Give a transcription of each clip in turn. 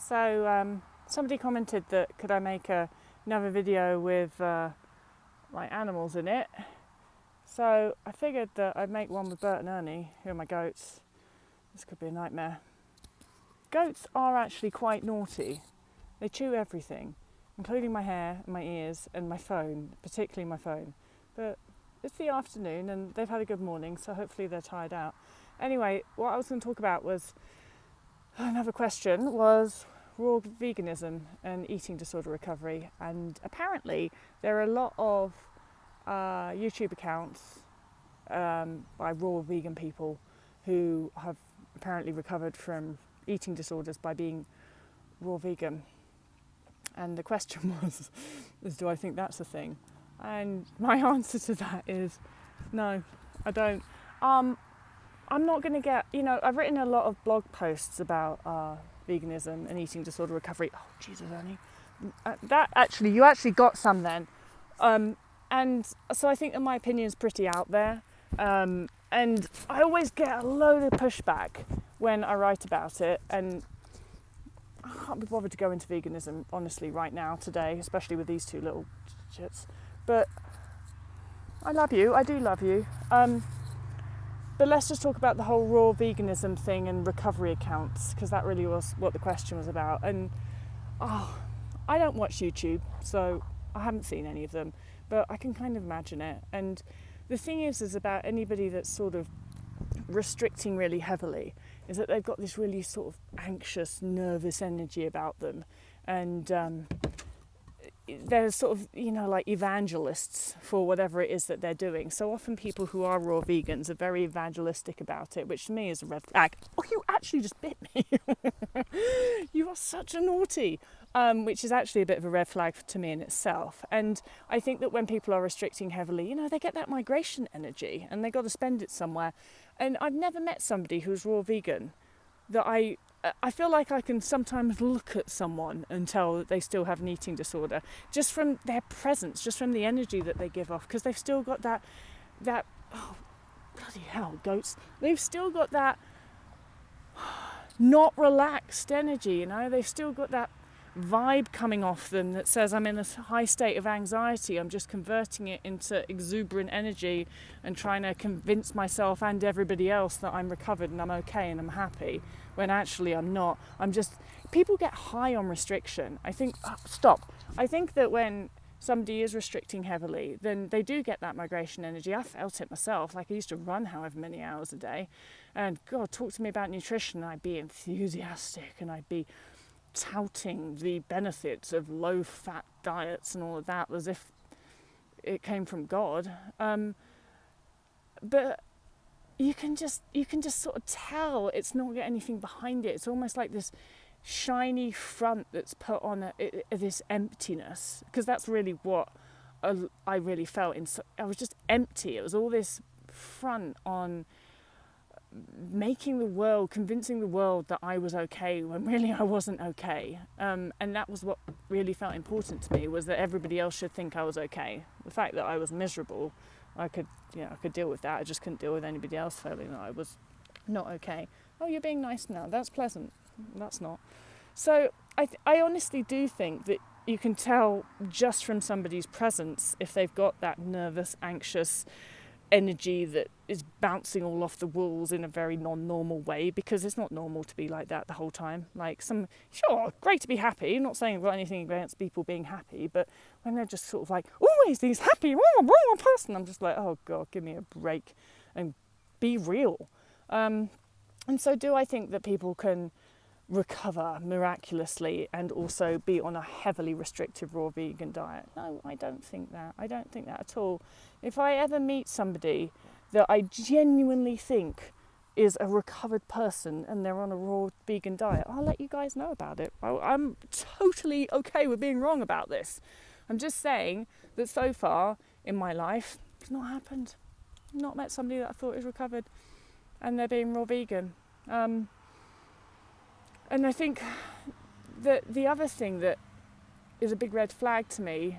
So somebody commented that could I make another video with like animals in it. So I figured that I'd make one with Bert and Ernie, who are my goats. This could be a nightmare. Goats are actually quite naughty. They chew everything, including my hair and my ears and my phone, particularly my phone. But it's the afternoon and they've had a good morning, so hopefully they're tired out. Anyway, what I was going to talk about was, another question was raw veganism and eating disorder recovery. And apparently there are a lot of YouTube accounts by raw vegan people who have apparently recovered from eating disorders by being raw vegan. And the question was, do I think that's a thing? And my answer to that is no, I don't. I'm not going to get, I've written a lot of blog posts about veganism and eating disorder recovery. Oh, Jesus, Ernie. You actually got some then. And so I think that my opinion is pretty out there. And I always get a load of pushback when I write about it. And I can't be bothered to go into veganism, honestly, right now, today, especially with these two little shits. But I love you. I do love you. But let's just talk about the whole raw veganism thing and recovery accounts, because that really was what the question was about. And I don't watch YouTube, so I haven't seen any of them, but I can kind of imagine it. And the thing is about anybody that's sort of restricting really heavily, is that they've got this really sort of anxious, nervous energy about them. And they're sort of, like evangelists for whatever it is that they're doing. So often people who are raw vegans are very evangelistic about it, which to me is a red flag. Oh, you actually just bit me. You are such a naughty. Which is actually a bit of a red flag to me in itself. And I think that when people are restricting heavily, they get that migration energy and they got to spend it somewhere. And I've never met somebody who's raw vegan that I feel like I can sometimes look at someone and tell that they still have an eating disorder just from their presence, just from the energy that they give off, because they've still got that oh, bloody hell, goats. They've still got that not relaxed energy, They've still got that vibe coming off them that says I'm in a high state of anxiety. I'm just converting it into exuberant energy and trying to convince myself and everybody else that I'm recovered and I'm okay and I'm happy, when actually I'm not. People get high on restriction. I think that when somebody is restricting heavily, then they do get that migration energy. I felt it myself. Like, I used to run however many hours a day, and God, talk to me about nutrition, and I'd be enthusiastic and I'd be touting the benefits of low-fat diets and all of that as if it came from God. But you can just sort of tell it's not got anything behind it. It's almost like this shiny front that's put on this emptiness, because that's really what I really felt. I was just empty. It was all this front on convincing the world that I was okay when really I wasn't okay. And that was what really felt important to me, was that everybody else should think I was okay. The fact that I was miserable, I could deal with that. I just couldn't deal with anybody else feeling that I was not okay. Oh, you're being nice now. That's pleasant. That's not. So I honestly do think that you can tell just from somebody's presence if they've got that nervous, anxious energy that is bouncing all off the walls in a very non-normal way, because it's not normal to be like that the whole time. Like, sure, great to be happy. I'm not saying I've got anything against people being happy, but when they're just sort of like, always these happy, person, I'm just like, oh God, give me a break and be real. And so do I think that people can recover miraculously and also be on a heavily restrictive raw vegan diet? No, I don't think that. I don't think that at all. If I ever meet somebody that I genuinely think is a recovered person and they're on a raw vegan diet, I'll let you guys know about it. I'm totally okay with being wrong about this. I'm just saying that so far in my life, it's not happened. I've not met somebody that I thought is recovered and they're being raw vegan. And I think that the other thing that is a big red flag to me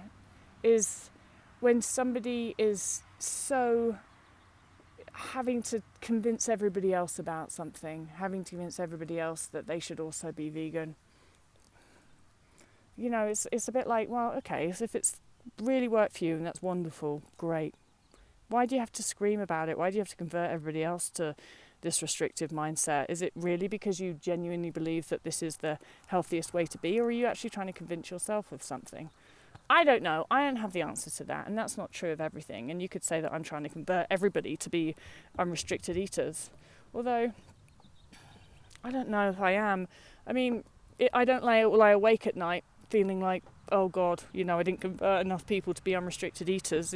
is when somebody is so having to convince everybody else about something, having to convince everybody else that they should also be vegan. you know, it's a bit like, well, okay, so if it's really worked for you and that's wonderful, great. Why do you have to scream about it? Why do you have to convert everybody else to this restrictive mindset? Is it really because you genuinely believe that this is the healthiest way to be, or are you actually trying to convince yourself of something? I don't know. I don't have the answer to that, and that's not true of everything. And you could say that I'm trying to convert everybody to be unrestricted eaters, although I don't know if I am. I mean, I don't lie awake at night feeling like, oh God, you know, I didn't convert enough people to be unrestricted eaters.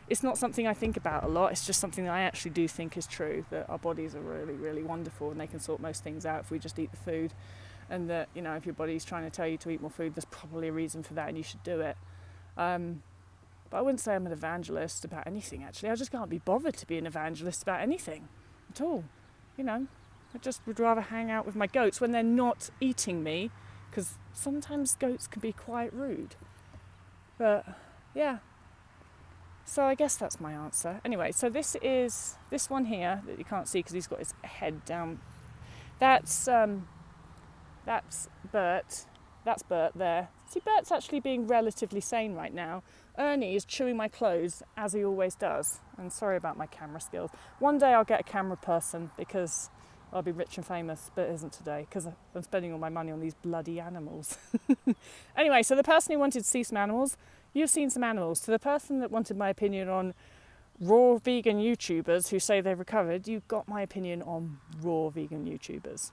It's not something I think about a lot. It's just something that I actually do think is true, that our bodies are really, really wonderful and they can sort most things out if we just eat the food. And that, you know, if your body's trying to tell you to eat more food, there's probably a reason for that and you should do it. But I wouldn't say I'm an evangelist about anything, actually. I just can't be bothered to be an evangelist about anything at all. You know, I just would rather hang out with my goats when they're not eating me, because sometimes goats can be quite rude. But, yeah. So I guess that's my answer. Anyway, so this one here that you can't see because he's got his head down. That's Bert. That's Bert there. See, Bert's actually being relatively sane right now. Ernie is chewing my clothes, as he always does. And sorry about my camera skills. One day I'll get a camera person because I'll be rich and famous, but it isn't today because I'm spending all my money on these bloody animals. Anyway, so the person who wanted to see some animals, you've seen some animals. To the person that wanted my opinion on raw vegan YouTubers who say they've recovered, you got my opinion on raw vegan YouTubers.